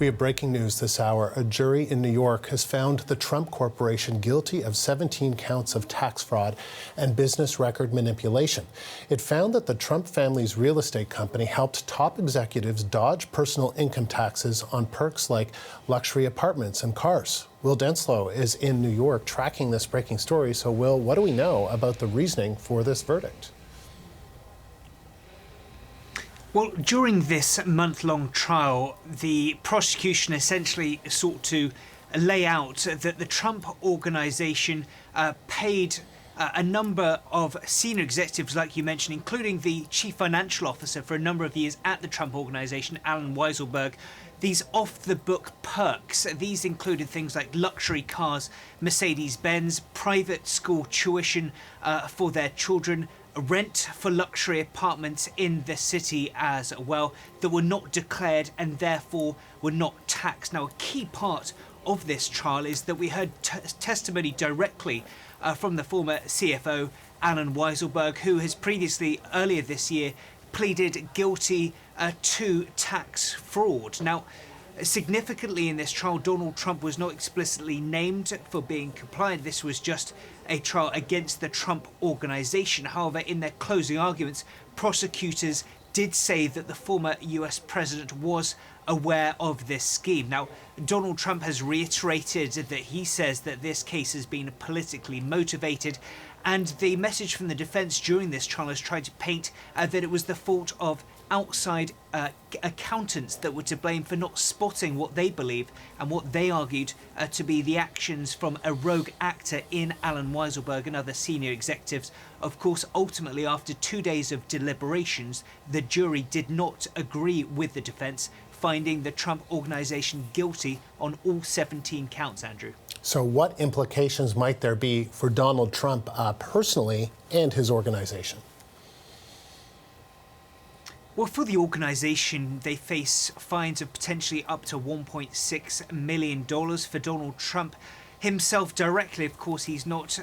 We have breaking news this hour. A jury in New York has found the Trump Corporation guilty of 17 counts of tax fraud and business record manipulation. It found that the Trump family's real estate company helped top executives dodge personal income taxes on perks like luxury apartments and cars. Will Denslow is in New York tracking this breaking story. So, Will, what do we know about the reasoning for this verdict? Well, during this month-long trial, the prosecution essentially sought to lay out that the Trump organization paid a number of senior executives, like you mentioned, including the chief financial officer for a number of years at the Trump organization, Alan Weisselberg, these off-the-book perks. These included things like luxury cars, Mercedes-Benz, private school tuition for their children, rent for luxury apartments in the city as well that were not declared and therefore were not taxed. Now, a key part of this trial is that we heard testimony directly from the former CFO, Alan Weisselberg, who has previously, earlier this year, pleaded guilty to tax fraud. Now, significantly in this trial, Donald Trump was not explicitly named for being compliant. This was just a trial against the Trump organization. However, in their closing arguments, prosecutors did say that the former US president was aware of this scheme. Now, Donald Trump has reiterated that he says that this case has been politically motivated, and the message from the defense during this trial has tried to paint that it was the fault of outside accountants that were to blame for not spotting what they believe and what they argued to be the actions from a rogue actor in Alan Weisselberg and other senior executives. Of course, ultimately, after 2 days of deliberations, the jury did not agree with the defense, finding the Trump organization guilty on all 17 counts, Andrew. So what implications might there be for Donald Trump personally and his organization? Well, for the organisation, they face fines of potentially up to $1.6 million. For Donald Trump himself directly, of course, he's not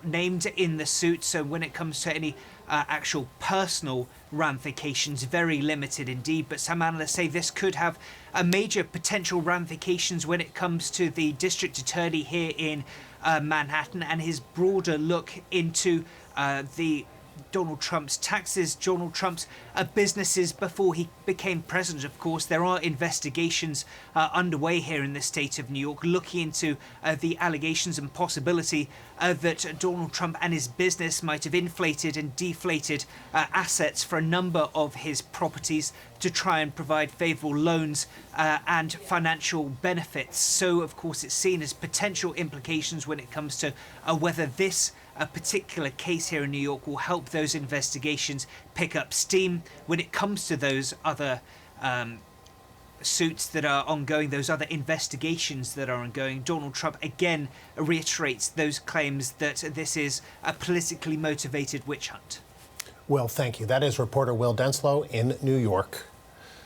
named in the suit. So when it comes to any actual personal ramifications, very limited indeed. But some analysts say this could have a major potential ramifications when it comes to the district attorney here in Manhattan and his broader look into the Donald Trump's taxes, Donald Trump's businesses before he became president. Of course, there are investigations underway here in the state of New York looking into the allegations and possibility that Donald Trump and his business might have inflated and deflated assets for a number of his properties to try and provide favourable loans and financial benefits. So, of course, it's seen as potential implications when it comes to whether this a particular case here in New York will help those investigations pick up steam when it comes to those other suits that are ongoing, those other investigations that are ongoing. Donald Trump again reiterates those claims that this is a politically motivated witch hunt. Well, thank you. That is reporter Will Denslow in New York.